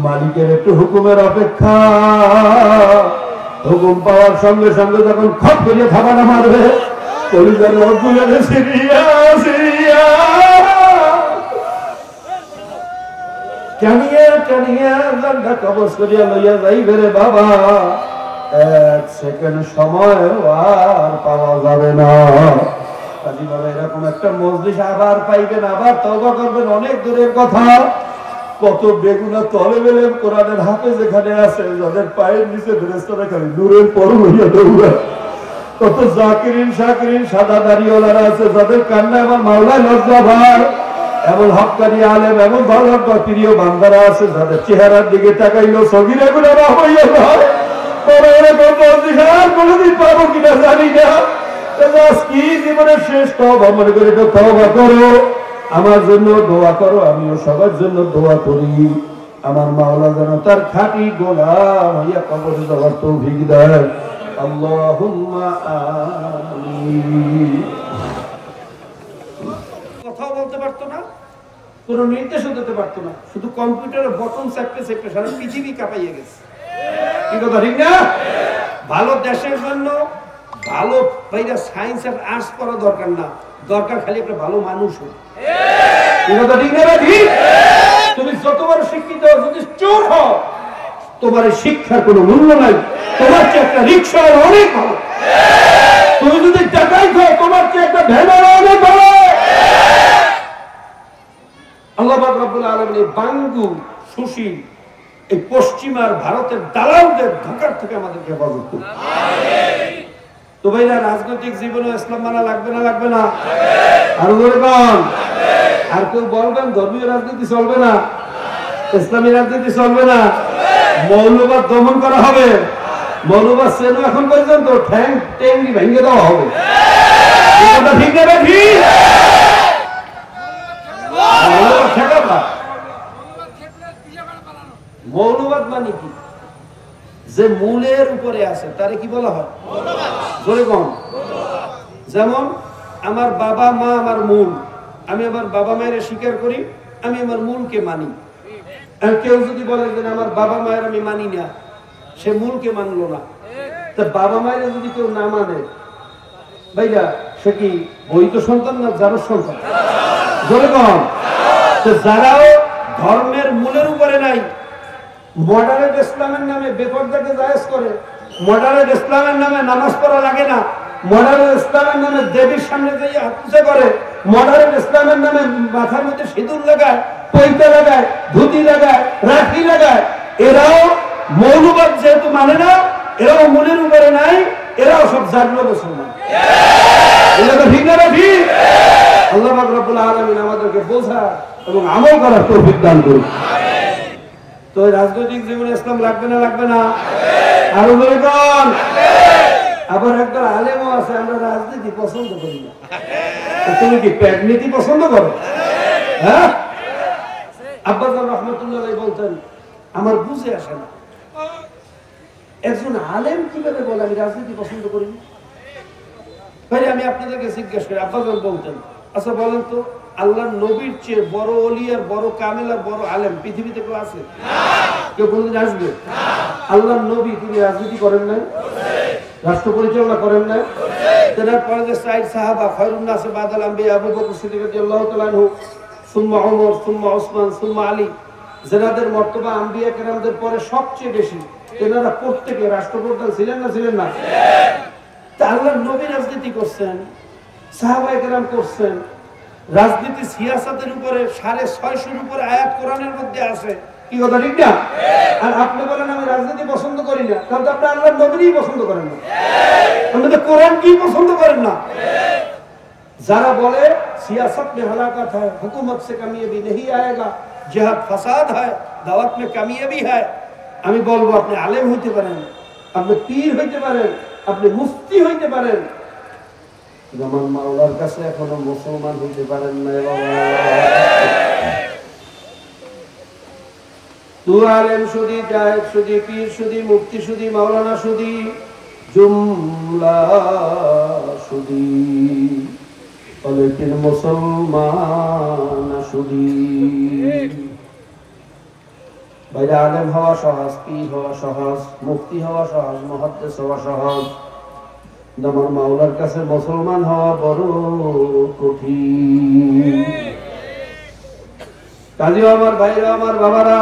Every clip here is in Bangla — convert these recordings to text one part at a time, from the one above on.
মালিকের একটু হুকুমের অপেক্ষা। হুকুম পাওয়ার সঙ্গে সঙ্গে যখন খপ করে থাবাটা মারবে, কলিজার রড খুলে দেবে, সিরিয়া সিরিয়া টানিয়া টানিয়া জানটা কবজ করিয়া লইয়া যাইবে রে বাবা। এক সেকেন্ড সময় আর পাওয়া যাবে না। কাজী বাবা এরকম একটা মজলিস আবার পাইবেন, আবার তওবা করবেন, অনেক দূরের কথা। কত বেগুনা তলে বেলে কোরআনের হাফেজ যেখানে আছে, যাদের পায়ের নিচে ফেরেশতারা খালি নূরের পর হইয়া দৌড়ায়। কত জাকিরিন শাকিরিন সাদা দাড়িওয়ালারা আছে, যাদের কান্নায় আমার মাওলায় লজ্জা ভাই। এমন হক্কানি আলেম, এমন ভালো প্রিয় বান্দারা আছে, যাদের চেহারার দিকে তাকাইলেও সগীরা গুনাহ হইয়া যায়। এরকম মজলিস আর কোনোদিন পাবো কিনা জানি না। কি জীবনের শেষ তওবা মনে করে তওবা করো, আমার জন্য দোয়া করো, আমিও সবার জন্য দোয়া করি। আমার মাওলা যেন তার খাঁটি গোলাম হইয়া কবরে যাওয়ার তৌফিক দেয়। আল্লাহুম্মা আমিন। কথাও বলতে পারতো না, কোনো নির্দেশও দিতে পারতো না, শুধু কম্পিউটারের বটন চাপতে চাপতে সারা পৃথিবী কাঁপাইয়া গেছে। কি কথা ঠিক না? ভালো দেশের জন্য ভালো বাইরে সায়েন্স আর আর্টস পড়া দরকার না, দরকার খালি একটা ভালো মানুষ হয়। কি কথা ঠিক না? ঠিক। তুমি যত বড় শিক্ষিত যদি চোর হও, তোমার শিক্ষার কোনো মূল্য নাই। তোমার চেয়ে একটা রিক্সা অনেক ভালো। তুমি যদি ডাকাইত হও, তোমার চেয়ে একটা ভ্যানের অনেক ভালো। আল্লাহ পাক রব্বুল আলামিন বাঙ্গু সুশীল এই পশ্চিমার ভারতের দালালদের ধোঁকার থেকে আমাদেরকে হেফাজত করুন। তো ভাইরা, রাজনৈতিক জীবনে ইসলাম মানা লাগবে না? লাগবে না? আর বলবেন, আর কেউ বলবেন ধর্মীয় রাজনীতি চলবে না, ইসলামী রাজনীতি চলবে না, মৌলবাদ দমন করা হবে, মৌলবাদ শ্রেণী এখন পর্যন্ত ঠ্যাং টেঙ্গি ভেঙে দেওয়া হবে। ঠিক না? ঠিক। মৌলবাদ মানে কি? যে মূলের উপরে আছে তারে কি বলা হয়? জোরে কম। যেমন আমার বাবা মা আমার মূল, আমি আমার বাবা মায়ের স্বীকার করি, আমি আমার মূলকে মানি। আর কেউ যদি বলে যে আমার বাবা মায়ের আমি মানি না, সে মূলকে মানলো না। তা বাবা মায়ের যদি কেউ না মানে, ভাইয়া সে কি বৈধ সন্তান না জারজ সন্তান? জোরে কম। যারাও ধর্মের মূলের উপরে নাই, মডারেট ইসলামের নামে বেপরদাকে জায়েজ করে, মডারেট ইসলামের নামে নামাজ পড়া লাগে না, মডারেট ইসলামের নামে দেবীর সামনে দিয়ে হাত উঁচু করে, মডারেট ইসলামের নামে মাথার মধ্যে সিঁদুর লাগায়, পৈতা লাগায়, ধুতি লাগায়, রাখি লাগায়, এরাও মৌলবাদ যেহেতু মানে না, এরাও মূলের উপরে নাই, এরাও সব জাগ্রত মুসলমান। ঠিক না? ঠিক। আল্লাহ পাক রব্বুল আলামিন আমাদেরকে বোঝা এবং আমল করার তৌফিক দান করুন। তো রাজনৈতিক জীবনে ইসলাম লাগবে না? লাগবে না? আরো বলে কোন? আবার একটা আলেমও আছে, আমরা রাজনীতি পছন্দ করি না। তুমি কি প্যাগনীতি পছন্দ করো? হ্যাঁ। আব্বাস রহমতুল্লাহ বলতেন, আমার বুঝে আসে না একজন আলেম কিভাবে বলে আমি রাজনীতি পছন্দ করি না। ভাই আমি আপনাদেরকে জিজ্ঞেস করি, আব্বাস বলতেন, আচ্ছা বলেন তো, আল্লাহর নবীর চেয়ে বড় ওলি আর বড় কামেল আর বড় আলেম পৃথিবীতে কেউ আছে? কেউ কোনদিন আসবে? আল্লাহর নবী তিনি রাজনীতি করেন নাই, রাষ্ট্র পরিচালনা করেন নাই। তেনার পরে যে সাইদ সাহাবা খয়রুন নাস বাদাল আম্বিয়া আবু বকর সিদ্দিক রাদিয়াল্লাহু তাআলা আনহু, সুম্মা ওমর, সুম্মা ওসমান, সুম্মা আলী, যাদের মর্তবা আম্বিয়া কেরামদের পরে সবচেয়ে বেশি, তেনারা প্রত্যেকে রাষ্ট্রপ্রধান ছিলেন না? ছিলেন না? তা আল্লাহর নবী রাজনীতি করছেন, সাহাবায়ে কেরাম করছেন। রাজনীতি সিয়াসাতের উপরে 650 উপরে আয়াত কোরআনের মধ্যে আছে। কি কথা ঠিক না? আর আপনি বলেন আমি রাজনীতি পছন্দ করি না, তাহলে তো আপনি আল্লাহর নবীরই পছন্দ করেন না, আপনি তো কোরআন কি পছন্দ করেন না। যারা বলে সিয়াসত में हलाकत है, हुकूमत से कामयाबी नहीं आएगा, जिहाद फसाद है, दावत में कामयाबी है, আমি বলবো আপনি আলেম হইতে পারেন, আপনি পীর হইতে পারেন, আপনি মুফতি হইতে পারেন, আমার মাওলার কাছে এখনো মুসলমান হইতে পারেন না। তু আলেম শুধু, জায়েদ শুধু, পীর শুধু, মুফতি শুধু, মাওলানা শুধু, জুমলা শুধু, লেকিন মুসলমান শুধু। বাইরে আলেম হওয়া সহজ, পীর হওয়া সহজ, মুফতি হওয়া সহজ, মুহাদ্দিস হওয়া সহজ, আমার মাওলার কাছে মুসলমান হওয়া বড় কঠিন। কাজেও আমার ভাইরা, আমার বাবারা,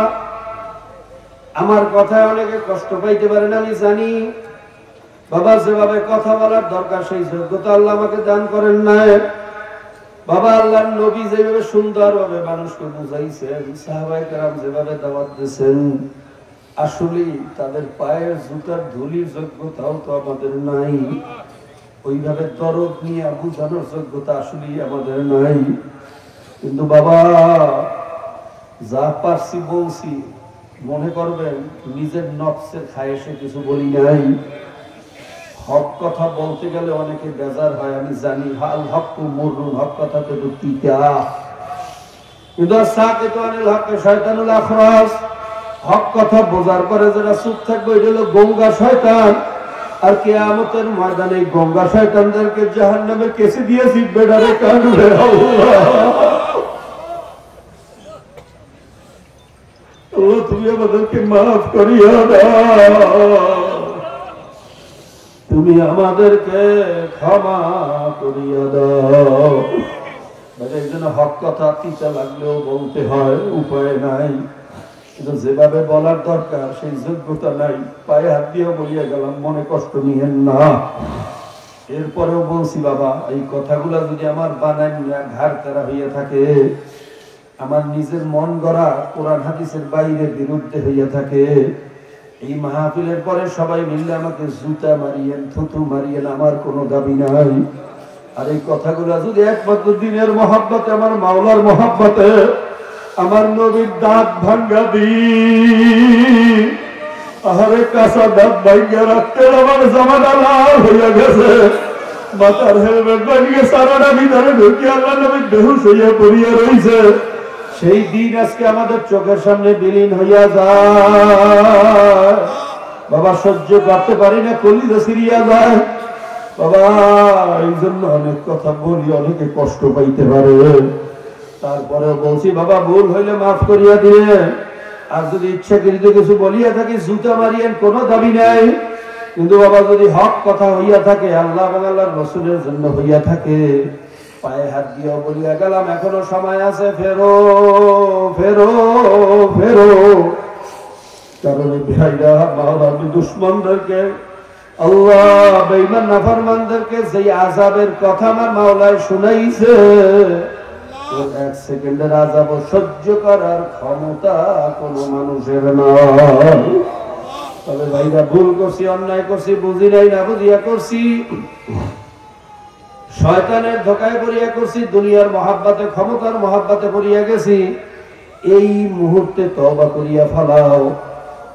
আমার কথায় অনেকে কষ্ট পাইতে পারেন আমি জানি। বাবা, যেভাবে কথা বলার দরকার সেই যোগ্যতা আল্লাহ আমাকে দান করেন নাই। বাবা, আল্লাহর নবী যেভাবে সুন্দরভাবে মানুষকে বুঝাইছেন, সাহাবায়ে কেরাম যেভাবে দাওয়াত দিয়েছেন, আসলে তাদের পায়ের জুতার ধুলির যোগ্যতাও তো আমাদের নাই। ওইভাবে দরদ নিয়ে বুঝানোর যোগ্যতা আসলে আমাদের নাই। কিন্তু বাবা, যা পারছি বলছি, মনে করবেন নিজের নফসের খায়েশে কিছু বলি নাই। হক কথা বলতে গেলে অনেকে বেজার হয়, আমি জানি। হাল হক মুরুন, হক কথাতে তো তিতা, কিন্তু সাকিতু আনিল হক শয়তানুল আখরাস। হক কথা বোঝার পরে যারা চুপ থাকবে এটা হলো গঙ্গা শয়তান। আর কিয়ামতের ময়দানে গঙ্গা শয়তানদেরকে জাহান্নামে কেসে দিয়ে জিতবে ডারে কাঁদবে। আল্লাহ, তুমি আমাদেরকে মাফ করিয়া দাও, তুমি আমাদেরকে ক্ষমা করিয়া দাও। এই জন্য হক কথা তিতা লাগলেও বলতে হয়, উপায় নাই। কিন্তু যেভাবে বলার দরকার সেই যোগ্যতা নাই। পায়ে হাত দিয়ে বলিয়া গেলাম, মনে কষ্ট নিয়েন না। এরপরেও বলছি বাবা, এই কথাগুলা যদি আমার বানান ঘাড় তারা হইয়া থাকে, আমার নিজের মন গড়া কোরআন হাদিসের বাইরে বিরুদ্ধে হইয়া থাকে, এই মাহফিলের পরে সবাই মিললে আমাকে জুতা মারিয়েন, থুতু মারিয়েন, আমার কোনো দাবি নাই। আর এই কথাগুলা যদি একমাত্র দিনের মহাব্বতে, আমার মাওলার মহাব্বতে, আমার নবীর দাঁত ভাঙ্গা দি, আহারে কাঁচা দাঁত ভাঙ্গা রাখতে আমার জামাটা লাল হইয়া গেছে, মাথার হেলমেট ভাঙ্গে সারাটা ভিতরে ঢুকি আল্লাহ নবী বেহুশ হইয়া পড়িয়া রইছে, সেই দিন আজকে আমাদের চোখের সামনে বিলীন হইয়া যায়। বাবা, সহ্য করতে পারি না, কলিজা সিরিয়া যায়। বাবা, এই জন্য অনেক কথা বলি, অনেকে কষ্ট পাইতে পারে। তারপরে বলছি বাবা, ভুল হইলে মাফ করিয়া দিয়ে, আর যদি ইচ্ছাকৃত কিছু বলিয়া থাকি জুতা মারিয়েন, কোনো দাবি নাই। কিন্তু বাবা, যদি হক কথা হইয়া থাকে, আল্লাহ এবং আল্লাহর রাসূলের জন্য হইয়া থাকে, পায়ে হাত দিয়ে বলিয়া গেলাম, এখনো সময় আছে, ফেরো ফেরো ফেরো। কারণ ভাইরা, মাওলার দুশমনদেরকে, আল্লাহ বেঈমান নাফরমানদেরকে যেই আযাবের কথা আমার মাওলায় শুনাইছে, এক সেকেন্ডের আযাব সহ্য করার ক্ষমতা কোনো মানুষের নাই। তবে ভাইরা, ভুল করছি, অন্যায় করছি, বুঝি নাই, না বুঝিয়া করছি, শয়তানের ধোকায় পড়িয়া করছি, দুনিয়ার মহাব্বতে, ক্ষমতার মহাব্বতে পড়িয়া গেছি। এই মুহূর্তে তওবা করিয়া ফেলাও।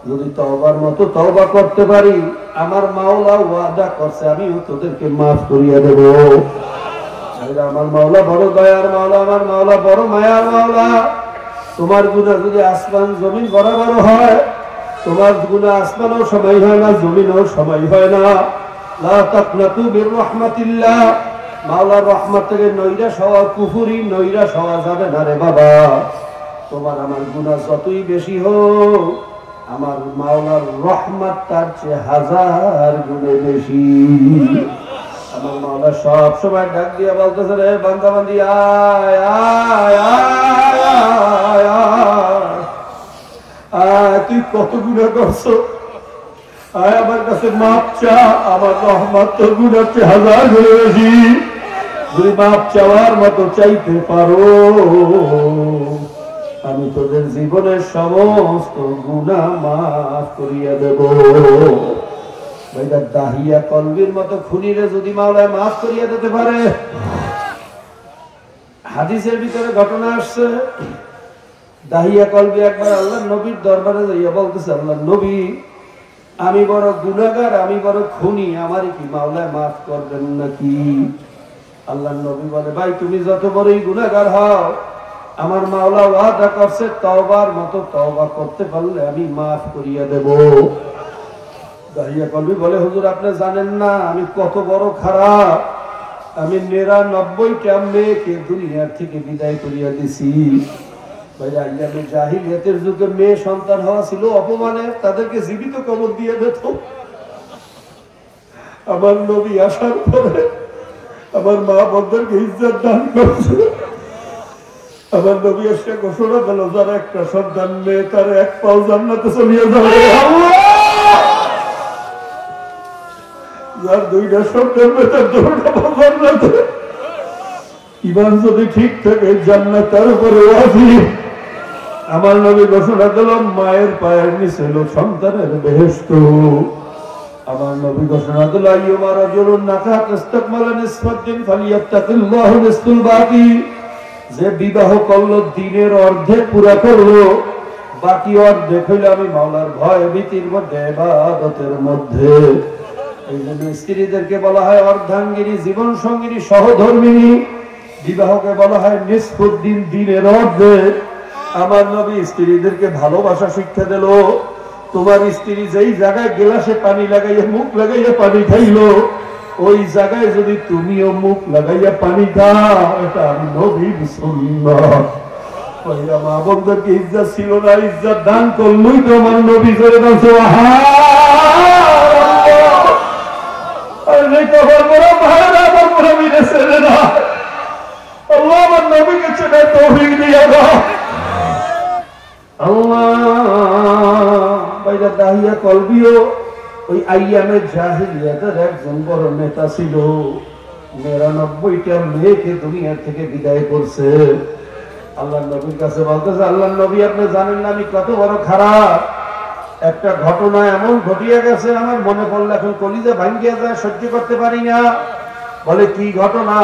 যদি তওবার মতো তওবা করতে পারি, আমার মাওলা ওয়াদা করছে আমিও তোদেরকে মাফ করিয়া দেব। আমার মাওলা বড় দয়ার মাওলা, আমার মাওলা বড় মায়ার মাওলা। তোমার গুনাহ যদি আসমান জমিন বরাবর হয়, তোমার গুনাহ আসমানও সময় হয় না, জমিনও সময় হয় না। লা তাকনাতু মির রাহমাতিল্লাহ, মাওলার রহমত থেকে নৈরাশ হওয়া, কুফরি নৈরাশ হওয়া যাবে না রে বাবা। তোমার আমার গুনাহ যতই বেশি হোক, আমার মাওলার রহমত তার চেয়ে 1000 গুণে বেশি। আমার মাওলা সব সময় ডাক দিয়া বলতেছে, রে বান্দা বান্দি, আয় আয় আয় আয়, তুই কত গুনাহ করছো, আয় আমার কাছে মাপ চা, আমার রহমত তোর গুনাহ চেয়ে 1000 গুণে বেশি। যদি মাপ চাওয়ার মতো চাইতে পারো, আমি তোদের জীবনের সমস্ত গুনাহ মাফ করিয়া দেব। দাহিয়া কলবির মতো খুনিরে যদি মাওলায় মাফ করিয়া দিতে পারে। হাদিসের ভিতরে ঘটনা আসছে, দাহিয়া কলবি একবার আল্লাহর নবীর দরবারে যাইয়া বলতেছে, আল্লাহর নবী, আমি বড় গুনাহগার, আমি বড় খুনি, আমারে কি মাওলায় মাফ করবেন নাকি? আল্লাহর নবী বলে, ভাই, তুমি যত বড়ই গুনাহগার হও, আমার মাওলা ওয়াদা করছে তওবার মতো তওবা করতে পারলে আমি মাফ করিয়া দেব। দাহিয়া কলবি বলে, হুজুর, আপনি জানেন না আমি কত বড় খারাপ। আমি 99টা মেয়েকে দুনিয়ার থেকে বিদায় করিয়া দিছি, জাহিলিয়াতের যুগে মেয়ে সন্তান হওয়া ছিল অপমানের, তাদেরকে জীবিত কবর দিয়ে দিত। আমার নবী আসার পরে আমার মা বোনদেরকে ইজ্জত দান করছে। আমার নবী এসে ঘোষণা দিল, যার একটা সন্তান মেয়ে তার এক পাও জান্নাতে চলিয়ে যাবে, যার দুইটা সন্তান মেয়ে তার দুইটা পাও জান্নাতে। ঈমান যদি ঠিক থাকে জান্নাত তার উপরে ওয়াজিব। আমার নবী ঘোষণা দিল, মায়ের পায়ের নিচে হলো সন্তানের বেহেশত। আমার নবী ঘোষণা দিল, আইয়ুমা রাজুলুন নাকাত ইস্তাকমালা নিসফাদ্দিন ফালিয়াত্তাকিল্লাহু নিসফুল বাকি। যে বিবাহ করলো দিনের অর্ধেক পুরা করলো, বাকি অর্ধেক হইল আমি মাওলার ভয় ভীতির মধ্যে, ইবাদতের মধ্যে। এই জন্য স্ত্রীদেরকে বলা হয় অর্ধাঙ্গিনী, জীবন সঙ্গিনী, সহধর্মিনী। বিবাহকে বলা হয় নিসফুদ্দিন, দিনের অর্ধেক। আমার নবী স্ত্রীদেরকে ভালোবাসা শিক্ষা দিল। তোমার স্ত্রী যেই জায়গায় গ্লাসে পানি লাগাইয়া মুখ লাগাইয়া পানি খাইলো, ওই জায়গায় যদি তুমিও মুখ লাগাইয়া পানি খাও, এটা আমি নবীর সুন্নাত। মা বোনদেরকে ইজ্জত ছিল না, ইজ্জত দান করলই তো আমার নবী। জোরে দাও আল্লাহ আমার নবীকে চেনে তৌফিক দিয়ে দাও আল্লাহ। দাহিয়া কলবিও ওই আইয়ামে জাহিলিয়াতের একজন বড় নেতা ছিল। ৯৯টা মেয়েকে দুনিয়া থেকে বিদায় করছে। আল্লাহ নবীর কাছে বলতেছে, আল্লাহ নবী আপনি জানেন না আমি কত বড় খারাপ। একটা ঘটনা এমন ঘটিয়ে গেছে, আমার মনে পড়লে এখন কলিজা ভাঙ্গিয়া যায়, সহ্য করতে পারি না। বলে কি ঘটনা?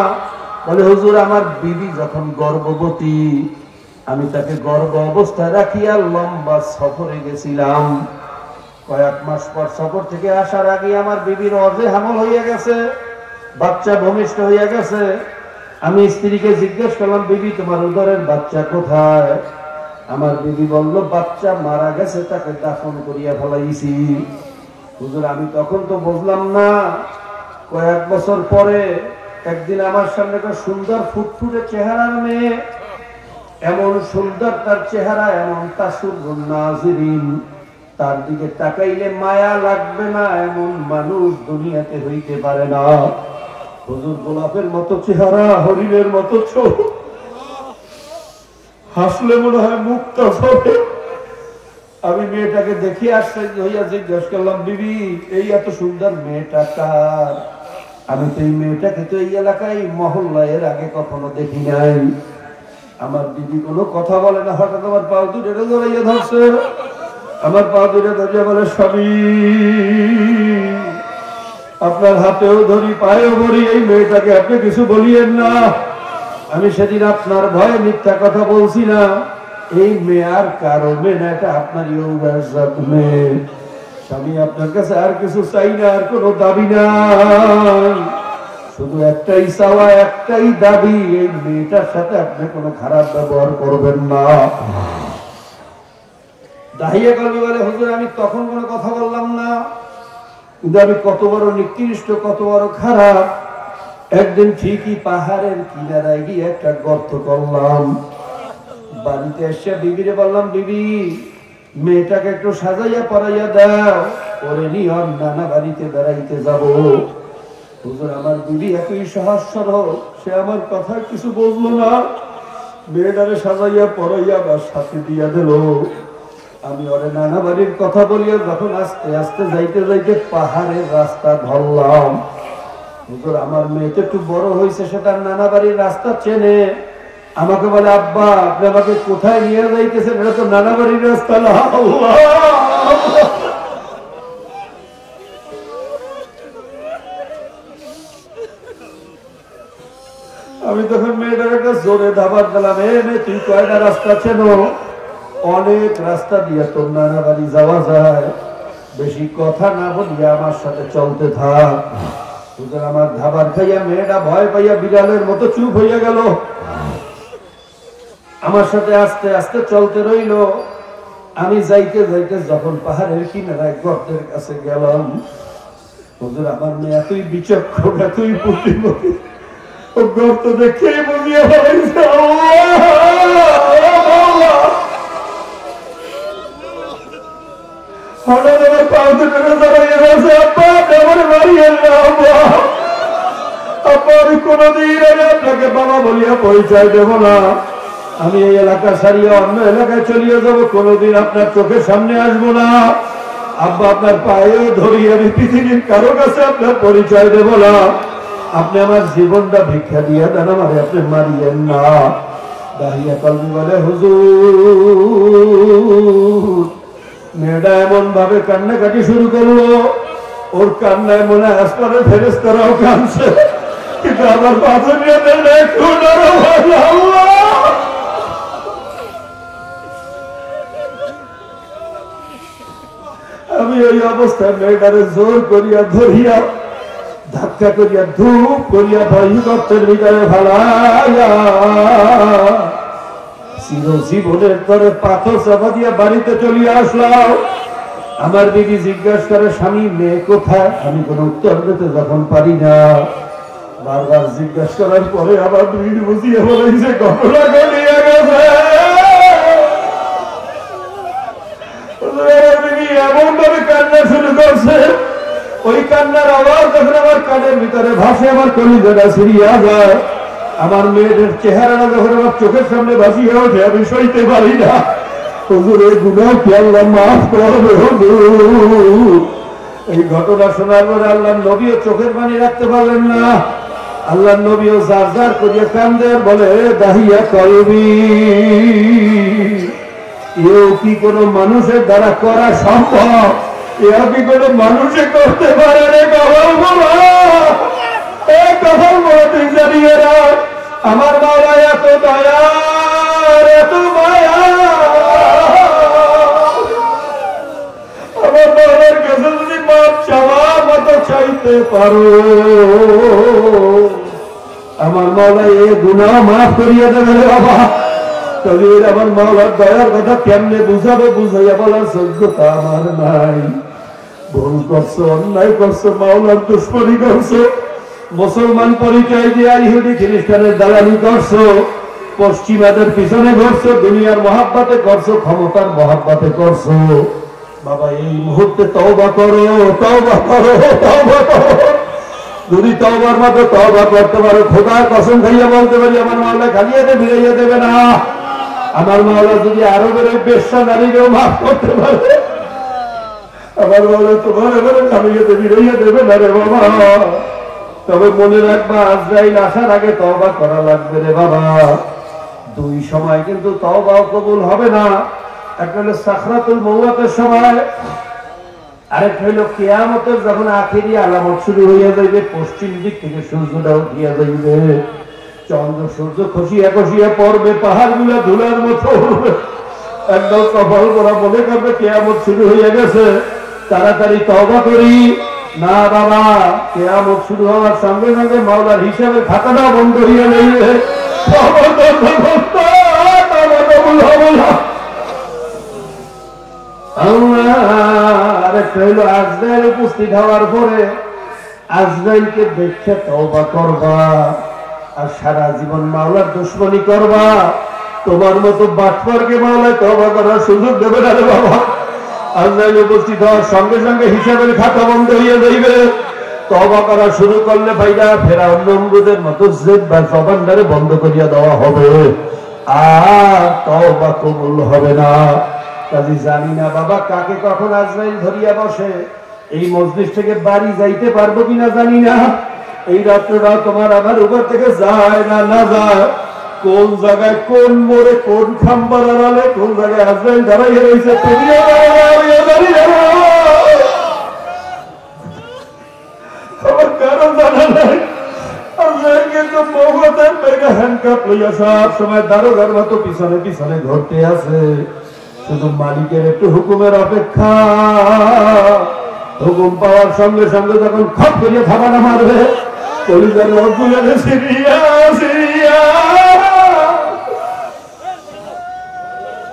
বলে হুজুর আমার বিবি যখন গর্ভবতী, আমি তাকে গর্ভ অবস্থায় রাখিয়া লম্বা সফরে গেছিলাম। কয়েক মাস পর সফর থেকে আসার আগে আমার বিবির অর্ধে হামল হইয়া গেছে, বাচ্চা ভূমিষ্ঠ হইয়া গেছে। আমি স্ত্রীকে জিজ্ঞেস করলাম, বিবি তোমার উদরের বাচ্চা কোথায়? আমার বিবি বলল, বাচ্চা মারা গেছে, তাকে দাফন করিয়া ফেলাইছি। হুজুর আমি তখন তো বুঝলাম না। কয়েক বছর পরে একদিন আমার সামনে একটা সুন্দর ফুটফুটে চেহারার মেয়ে, এমন সুন্দর তার চেহারা, এমন তাসুরুন নাজিরিন, তার দিকে তাকাইলে মায়া লাগবে না এমন মানুষ দুনিয়াতে হইতে পারে না। হুজুর গোলাপের মতো চেহারা, হরিণের মতো চোখ, হাসলে মনে হয় মুক্তা হবে। আমি মেয়েটাকে দেখি আশ্চর্য হইয়া জিজ্ঞেস করলাম, বিবি এই এত সুন্দর মেয়েটা কার? আমি তো এই মেয়েটাকে তো এই এলাকায় মহল্লায় এর আগে কখনো দেখি নাই। আমার বিবি কোনো কথা বলে না, হঠাৎ আমার পা দুটো জড়াইয়া ধরছে। আমার পা দুটো ধরিয়া বলে, স্বামী আপনার হাতেও ধরি পায়েও ধরি, এই মেয়েটাকে আপনি কিছু বলিয়েন না। আমি সেদিন আপনার ভয়ে মিথ্যা কথা বলছি না। এই মেয়ে আর কারো মেয়ে না, এটা আপনার মেয়ে। স্বামী আপনার কাছে আর কিছু চাই না, আর কোনো দাবি নাই, শুধু একটাই চাওয়া, একটাই দাবি, এই মেয়েটার সাথে আপনি কোনো খারাপ ব্যবহার করবেন না। দাহিয়া কলবি বলে, হুজুর আমি তখন কোনো কথা বললাম না, কিন্তু আমি কত বড় নিকৃষ্ট, কত বড় খারাপ। একদিন ঠিকই পাহাড়ের কিনারায় গিয়ে একটা গর্ত করলাম। বাড়িতে এসে বিবিরে বললাম, বিবি মেয়েটাকে একটু সাজাইয়া পরাইয়া দাও, পরে নিয়ে নানা বাড়িতে বেড়াইতে যাব। হুজুর আমার বিবি এতই সহজ সরল, সে আমার কথা কিছু বুঝলো না। মেয়েটারে সাজাইয়া পরাইয়া বা সাথে দিয়া দিল। আমি ওরে নানা বাড়ির কথা বলিয়া যখন আস্তে আস্তে যাইতে যাইতে পাহাড়ের রাস্তা ধরলাম। হুজুর আমার মেয়ে তো একটু বড় হয়েছে, সেটা নানা বাড়ির রাস্তা চেনে। আমাকে বলে, আব্বা আপনি আমাকে কোথায় নিয়ে যাইতেছেন? এটা তো নানা বাড়ির রাস্তা না। আমি তখন মেয়েটার একটা জোরে দাবার দিলাম, মেয়ে তুই কয়টা রাস্তা চেনো? অনেক রাস্তা দিয়ে তোর নানা বাড়ি যাওয়া যায়, বেশি কথা না বলিয়া আমার সাথে চলতে থাক। হুজুর আমার ধাবার খাইয়া মেয়েটা ভয় পাইয়া বিড়ালের মতো চুপ হইয়া গেল। আমার সাথে আস্তে আস্তে চলতে রইল। আমি যাইতে যাইতে যখন পাহাড়ের কিনারায় গর্তের কাছে গেলাম, হুজুর আমার মেয়ে এতই বিচক্ষণ, এতই বুদ্ধিমতী, ও গর্ত দেখে বলিয়া ফেলাইছে, হঠাৎ আমার পাও দুটো দাঁড়িয়ে গেছে, আব্বা আপনি আমার মারিয়েন না আব্বা। আব্বা আমি কোনোদিন আপনাকে বাবা বলিয়া পরিচয় দেব না, আমি এই এলাকা ছাড়িয়ে অন্য এলাকায় চলিয়ে যাবো, কোনোদিন আপনার চোখের সামনে আসবো না। আব্বা আপনার পায়ে ধরি আমি পৃথিবীর কারো কাছে আপনার পরিচয় দেব না, আপনি আমার জীবনটা ভিক্ষা দিয়ে দেন, আমারে আপনি মারিয়েন না। দাহিয়া কলবি বলে হুজুর, মেয়েটা এমন ভাবে কান্নাকাটি শুরু করলো, ওর কান্নায় মনে হয় আসমানের ফেরেশতারাও কাঁদছে, কিন্তু আমার পাথরিয়াদের একটু নরম হলো। আমি ওই অবস্থায় মেয়েটারে জোর করিয়া ধরিয়া ধাক্কা করিয়া ধূপ করিয়া ভয়গর্তের ভিতরে ভালাইয়া চিরজীবনের তরে পাথর চাপা দিয়া বাড়িতে চলিয়া আসলাম। আমার দিদি জিজ্ঞাসা করে স্বামী মেয়ে কোথায়, আমি কোন উত্তর দিতে যখন পারি না, বারবার জিজ্ঞাসা করার পরে আবার ভিড় বুঝিয়ে বলেছে ঘটনা ঘটিয়ে গেছে। এমন ভাবে কান্না শুরু করছে, ওই কান্নার আওয়াজ যখন আমার কানের ভিতরে ভাসে আমার কলিজাটা ছিড়িয়া যায়, আমার মেয়েদের চেহারাটা যখন আমার চোখের সামনে ভাসিয়ে ওঠে, আমি সইতে পারি না। হুজুর এই গুনাহ কি আল্লাহ মাফ করবে হুজুর? এই ঘটনা শোনার পরে আল্লাহর নবীও চোখের পানি রাখতে পারলেন না। আল্লাহর নবীও জার জার করিয়া কান্দে বলে দাহিয়া কলবি, এও কি কোনো মানুষের দ্বারা করা সম্ভব? এও কি কোনো মানুষে করতে পারে রে? কবল বলো, এই কবল বলো, তুই জানিয়ে রাখ আমার মাওলা এত দয়া এত মায়া, আমার মাওলার কাছে যদি মাপ চাওয়ার মতো চাইতে পারো, আমার মাওলা এই গুনাহ মাফ করিয়া দেবে রে বাবা। তবে আমার মাওলার দয়ার কথা কেমনে বুঝাবে, বুঝাইয়া বলার যোগ্যতা আমার নাই। ভুল করছো, অন্যায় করছো, মাওলার দুশ্মনী করছো, মুসলমান পরিচয় দিয়ে ইহুদি খ্রিস্টানের দালালি করছো, পশ্চিমাদের পিছনে ঘুরছো, দুনিয়ার মহাব্বতে করছো, ক্ষমতার মহাব্বতে করছো। বাবা এই মুহূর্তে তওবা করো, তওবা করো, তওবা করো। যদি তওবার মতো তওবা করতে পারো, খোদার কসম খাইয়া বলতে পারি আমার মাওলা খালিয়াতে ফিরাইয়া দেবে না। আমার মাওলা যদি আরবের ওই বেশ্যা নারীকেও মাফ করতে পারে, আমার মাওলা তোমার এবারে খালিয়াতে ফিরাইয়া দেবে না রে বাবা। তবে মনে রাখবা, আজরাইল আসার আগে তওবা করা লাগবে রে বাবা। দুই সময় কিন্তু তওবাও কবুল হবে না। একটা হলো সাখরাতুল মওতের সময়, আরেকটা হলো কিয়ামতের যখন আখেরি আলামত শুরু হইয়া যাইবে, পশ্চিম দিক থেকে সূর্যটা উঠিয়া যাইবে, চন্দ্র সূর্য খসিয়া খসিয়া পড়বে, পাহাড় গুলা ধুলার মতো উঠবে, একদম কপাল করা মনে করবে কিয়ামত শুরু হইয়া গেছে, তাড়াতাড়ি তওবা করি। না বাবা, কিয়ামত শুরু হওয়ার সঙ্গে সঙ্গে মাওলার হিসাবে খাতাটা বন্ধ হইয়া যাইবে। আরেকটা হইল আজরাইল উপস্থিত হওয়ার পরে আজরাইলকে দেখে তওবা করবা, আর সারা জীবন মাওলার দুশমনি করবা। তোমার মতো বাটপারকে মাওলায় তওবা করার সুযোগ দেবে না রে বাবা। আজরাইল উপস্থিত হওয়ার সঙ্গে সঙ্গে হিসাবের খাতা বন্ধ হইয়া যাইবে। তওবা করা শুরু করলে ভাইরা ফেরাউন নমরুদের মতো জিহ্বা জবানটারে বন্ধ করিয়া দেওয়া হবে, আর তওবা কবুল হবে না। কাজে জানি না বাবা কাকে কখন আজরাইল ধরিয়া বসে, এই মজলিস থেকে বাড়ি যাইতে পারবো কিনা জানি না। এই রাত্রটা তোমার আমার উপর থেকে যায় না না যায়, কোন জায়গায় কোন মোড়ে কোন খাম্বার আড়ালে কোন জায়গায় আজরাইল দাঁড়াইয়া রয়েছে তুমিও দাঁড়িয়ে আমার কারো জানা নাই। আজরাইলকে তো মহতের মেগা হ্যান্ডকাপ লইয়া সব সময় দারোগার মতো পিছনে পিছনে ঘুরতে আছে, শুধু মালিকের একটু হুকুমের অপেক্ষা। হুকুম পাওয়ার সঙ্গে সঙ্গে যখন খপ করিয়া থাবানা মারবে, কলিজার রগুলারে সিরিয়া সিরিয়া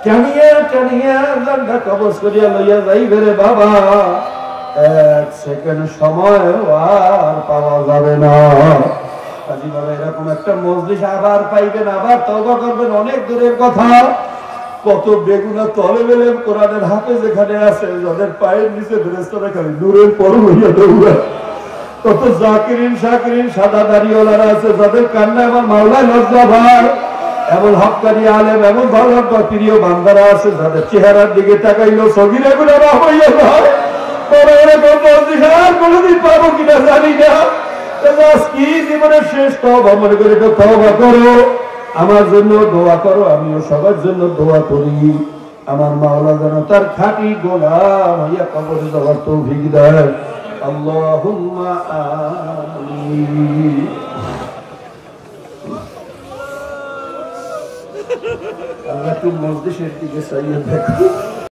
টানিয়া টানিয়া জানটা কবজ করিয়া লইয়া যাইবে রে বাবা। এক সেকেন্ড সময় আর পাওয়া যাবে না। কাজী বাবা এরকম একটা মজলিস আবার পাইবেন, আবার তওবা করবেন, অনেক দূরের কথা। কত বেগুনা তলেবেলে কোরআনের হাফেজ যেখানে আছে, যাদের পায়ের নিচে ফেরেশতারা খালি নূরের পরশ হইয়া দৌড়ায়। কত জাকিরিন শাকিরিন সাদা দাড়িওয়ালারা আছে, যাদের কান্নায় আমার মাওলায় লজ্জা ভার। এমন হক্কানি আলেম, এমন ভালো প্রিয় বান্দারা আছে, যাদের চেহারার দিকে তাকাইলো সগীরা গুনাহ মাফ হইয়া যায়। তবে এরকম বলছিস আর কোনোদিন পাবো কিনা জানি না। কি জীবনের শেষ তওবা মনে করে একটু তওবা করো, আমার জন্য দোয়া করো, আমিও সবার জন্য দোয়া করি। আমার মাওলা যেন তার খাঁটি গোলাম হইয়া কবরে যাওয়ার তৌফিক দেয়। আল্লাহুম্মা আমিন। আল্লাহ তুমি মজলিসের দিকে চাইয়ে দেখো।